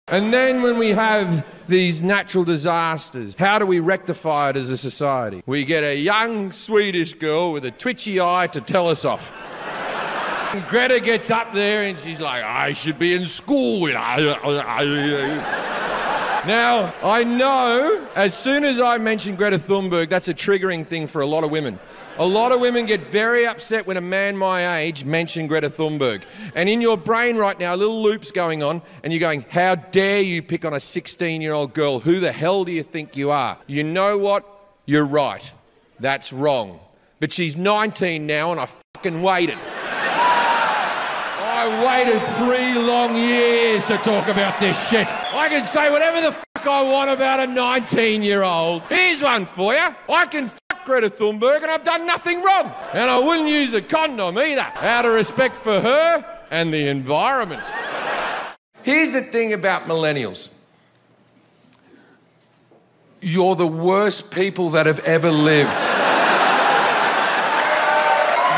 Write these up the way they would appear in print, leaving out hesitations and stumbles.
And then when we have these natural disasters, how do we rectify it as a society? We get a young Swedish girl with a twitchy eye to tell us off. And Greta gets up there and she's like, I should be in school. Now, I know as soon as I mention Greta Thunberg, that's a triggering thing for a lot of women. A lot of women get very upset when a man my age mentions Greta Thunberg. And in your brain right now, a little loop's going on, and you're going, how dare you pick on a 16-year-old girl? Who the hell do you think you are? You know what? You're right. That's wrong. But she's 19 now, and I fucking waited. I waited 3 long years to talk about this shit. I can say whatever the fuck I want about a 19-year-old. Here's one for you. I can fuck Greta Thunberg and I've done nothing wrong. And I wouldn't use a condom either, out of respect for her and the environment. Here's the thing about millennials. You're the worst people that have ever lived.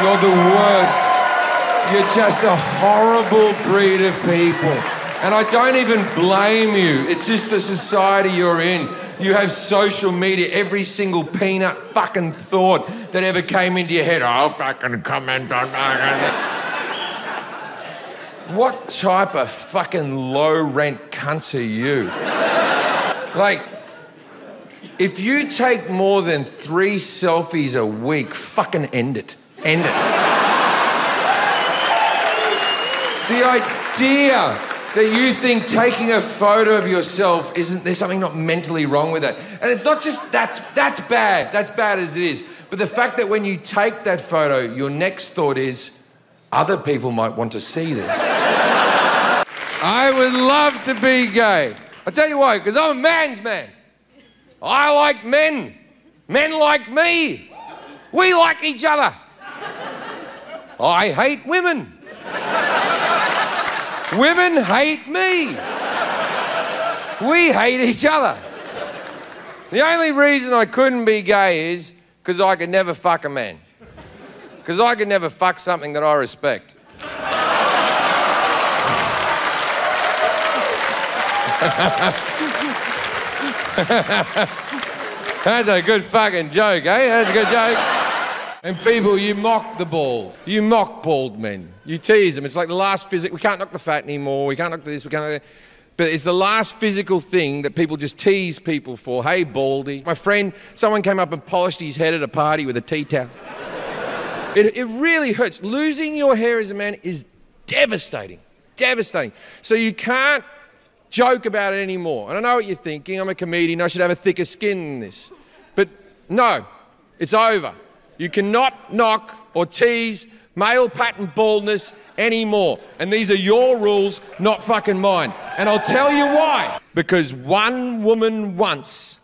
You're the worst. You're just a horrible breed of people. And I don't even blame you. It's just the society you're in. You have social media, every single peanut fucking thought that ever came into your head. I'll fucking comment on that. What type of fucking low-rent cunts are you? Like, if you take more than 3 selfies a week, fucking end it. End it. The idea that you think taking a photo of yourself there's something not mentally wrong with it. And it's not just, that's bad as it is. But the fact that when you take that photo, your next thought is, other people might want to see this. I would love to be gay. I'll tell you why, because I'm a man's man. I like men. Men like me. We like each other. I hate women. Women hate me. We hate each other. The only reason I couldn't be gay is because I could never fuck a man. Because I could never fuck something that I respect. That's a good fucking joke, eh? That's a good joke. And people, you mock the bald. You mock bald men. You tease them. It's like the last physical... We can't knock the fat anymore. We can't knock this. We can't... But it's the last physical thing that people just tease people for. Hey, baldy. My friend, someone came up and polished his head at a party with a tea towel. It really hurts. Losing your hair as a man is devastating. Devastating. So you can't joke about it anymore. And I know what you're thinking. I'm a comedian. I should have a thicker skin than this. But no, it's over. You cannot knock or tease male pattern baldness anymore. And these are your rules, not fucking mine. And I'll tell you why. Because one woman once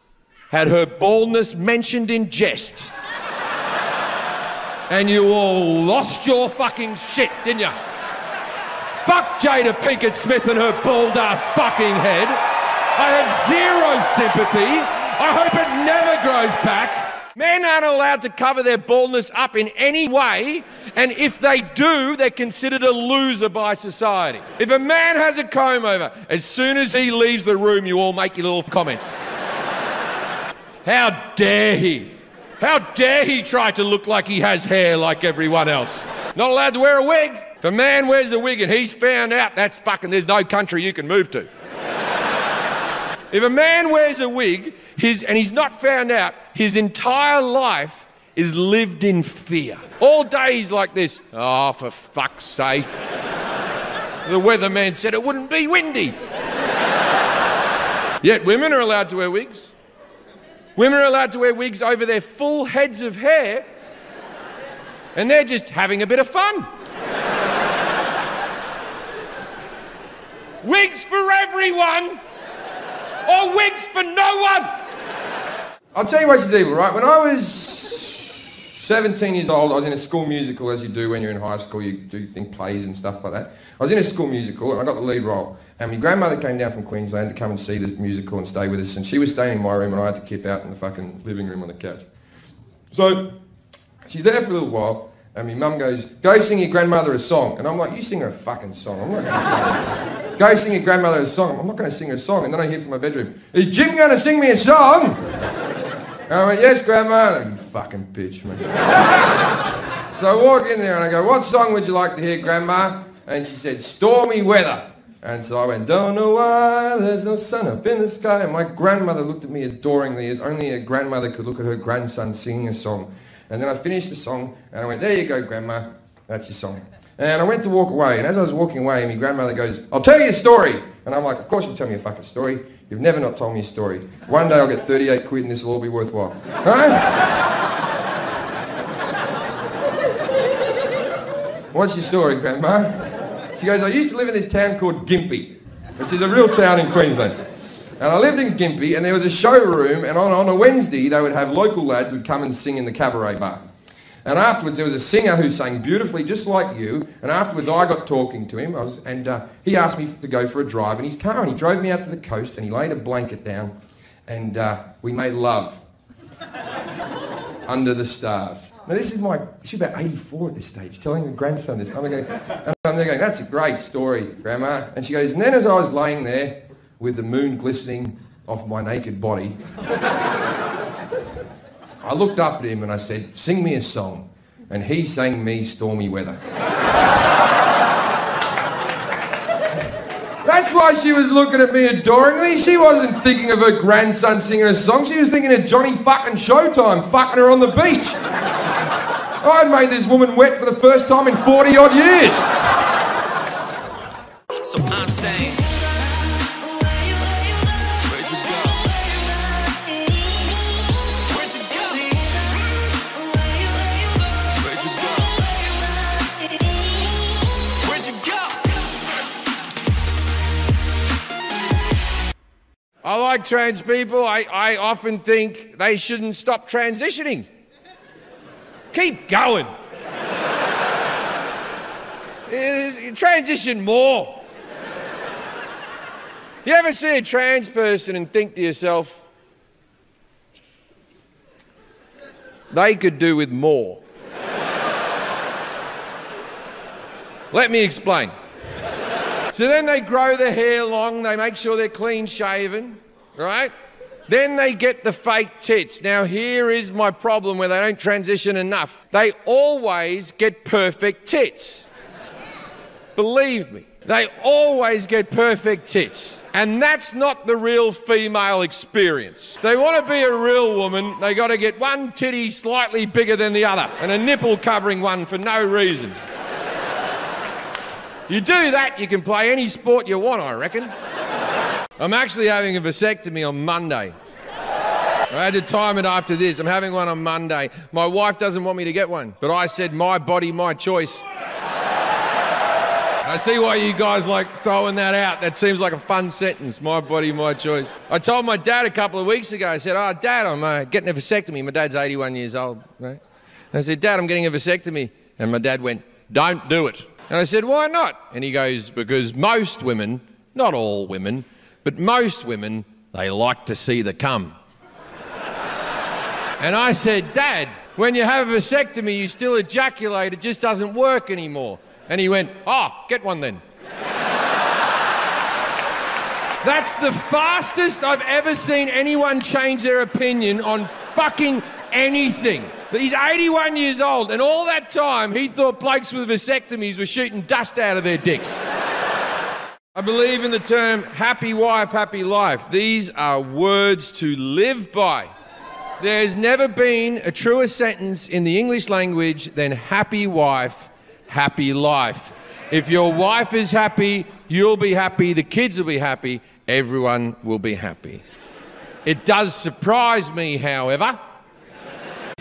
had her baldness mentioned in jest. And you all lost your fucking shit, didn't you? Fuck Jada Pinkett Smith and her bald ass fucking head. I have zero sympathy. I hope it never grows back. Men aren't allowed to cover their baldness up in any way, and if they do, they're considered a loser by society. If a man has a comb over, as soon as he leaves the room, you all make your little comments. How dare he? How dare he try to look like he has hair like everyone else? Not allowed to wear a wig. If a man wears a wig and he's found out, that's fucking, there's no country you can move to. If a man wears a wig, and he's not found out, his entire life is lived in fear. All day he's like this. Oh, for fuck's sake. The weatherman said it wouldn't be windy. Yet women are allowed to wear wigs. Women are allowed to wear wigs over their full heads of hair, and they're just having a bit of fun. Wigs for everyone, or wigs for no one. I'll tell you what you do, right? When I was 17 years old, I was in a school musical, as you do when you're in high school. You do plays and stuff like that. I was in a school musical, and I got the lead role. And my grandmother came down from Queensland to come and see the musical and stay with us. And she was staying in my room, and I had to kip out in the fucking living room on the couch. So she's there for a little while, and my mum goes, go sing your grandmother a song. And I'm like, you sing her a fucking song. I'm not going to sing her. Go sing your grandmother a song. I'm not going to sing her a song. And then I hear from my bedroom, is Jim going to sing me a song? And I went, yes, Grandma. And you fucking bitch, man. So I walk in there and I go, what song would you like to hear, Grandma? And she said, Stormy Weather. And so I went, don't know why there's no sun up in the sky. And my grandmother looked at me adoringly, as only a grandmother could look at her grandson singing a song. And then I finished the song, and I went, there you go, Grandma, that's your song. And I went to walk away, and as I was walking away, my grandmother goes, I'll tell you a story. And I'm like, of course you'll tell me a fucking story. You've never not told me a story. One day I'll get 38 quid and this will all be worthwhile. Right? What's your story, Grandma? She goes, I used to live in this town called Gympie, which is a real town in Queensland. And I lived in Gympie, and there was a showroom, and on a Wednesday, they would have local lads who would come and sing in the cabaret bar. And afterwards, there was a singer who sang beautifully, just like you, and afterwards I got talking to him, he asked me to go for a drive in his car, and he drove me out to the coast, and he laid a blanket down, and we made love under the stars. Now this is she's about 84 at this stage, telling her grandson this. I'm there going, that's a great story, Grandma. And she goes, and then as I was laying there with the moon glistening off my naked body, I looked up at him and I said, sing me a song. And he sang me Stormy Weather. That's why she was looking at me adoringly. She wasn't thinking of her grandson singing a song. She was thinking of Johnny fucking Showtime fucking her on the beach. I'd made this woman wet for the first time in 40 odd years. So I'm saying, where'd you go? Where'd you go? Where'd you go? Where'd you go? I like trans people. I often think they shouldn't stop transitioning. Keep going. Transition more. You ever see a trans person and think to yourself, they could do with more? Let me explain. So then they grow their hair long, they make sure they're clean shaven, right? Then they get the fake tits. Now here is my problem where they don't transition enough. They always get perfect tits. Believe me, they always get perfect tits. And that's not the real female experience. They want to be a real woman, they got to get one titty slightly bigger than the other and a nipple covering one for no reason. You do that, you can play any sport you want, I reckon. I'm actually having a vasectomy on Monday. I had to time it after this. I'm having one on Monday. My wife doesn't want me to get one, but I said my body, my choice. I see why you guys like throwing that out. That seems like a fun sentence, my body, my choice. I told my dad a couple of weeks ago, I said, oh, Dad, I'm getting a vasectomy. My dad's 81 years old, right? And I said, Dad, I'm getting a vasectomy. And my dad went, don't do it. And I said, why not? And he goes, because most women, not all women, but most women, they like to see the cum. And I said, Dad, when you have a vasectomy, you still ejaculate, it just doesn't work anymore. And he went, oh, get one then. That's the fastest I've ever seen anyone change their opinion on fucking anything. He's 81 years old, and all that time he thought blokes with vasectomies were shooting dust out of their dicks. I believe in the term happy wife, happy life. These are words to live by. There's never been a truer sentence in the English language than happy wife, happy life. If your wife is happy, you'll be happy, the kids will be happy, everyone will be happy. It does surprise me, however.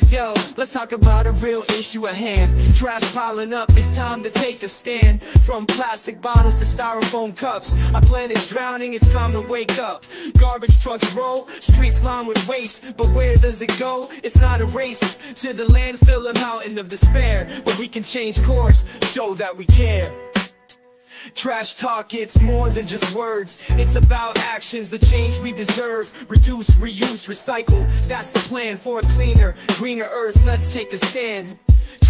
Yo, let's talk about a real issue at hand. Trash piling up, it's time to take a stand. From plastic bottles to styrofoam cups, our planet's drowning, it's time to wake up. Garbage trucks roll, streets lined with waste, but where does it go? It's not a race to the landfill, a mountain of despair, but we can change course, show that we care. Trash talk, it's more than just words. It's about actions, the change we deserve. Reduce, reuse, recycle. That's the plan for a cleaner, greener earth. Let's take a stand.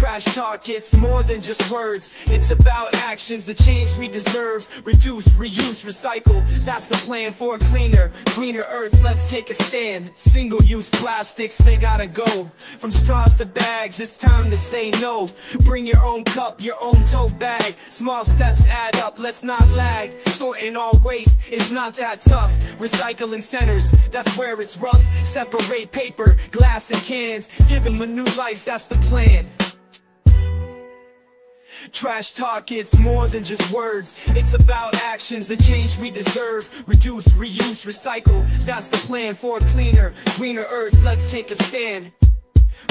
Trash talk, it's more than just words. It's about actions, the change we deserve. Reduce, reuse, recycle. That's the plan for a cleaner, greener earth. Let's take a stand. Single-use plastics, they gotta go. From straws to bags, it's time to say no. Bring your own cup, your own tote bag. Small steps add up, let's not lag. Sorting all waste is not that tough. Recycling centers, that's where it's rough. Separate paper, glass and cans. Give them a new life, that's the plan. Trash talk, it's more than just words. It's about actions, the change we deserve. Reduce, reuse, recycle. That's the plan for a cleaner, greener earth. Let's take a stand.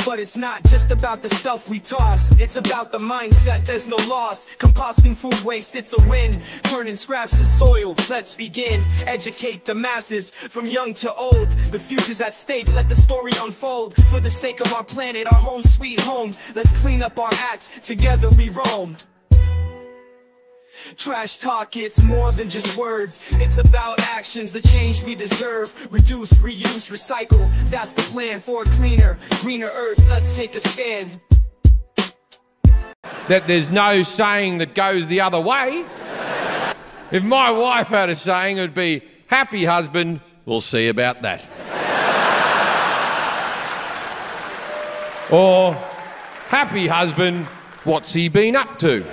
But it's not just about the stuff we toss. It's about the mindset, there's no loss. Composting food waste, it's a win. Turning scraps to soil, let's begin. Educate the masses, from young to old. The future's at stake, let the story unfold. For the sake of our planet, our home sweet home. Let's clean up our act, together we roam. Trash talk, it's more than just words. It's about actions, the change we deserve. Reduce, reuse, recycle. That's the plan for a cleaner, greener earth. Let's take a stand. That there's no saying that goes the other way. If my wife had a saying, it would be, happy husband, we'll see about that. Or, happy husband, what's he been up to?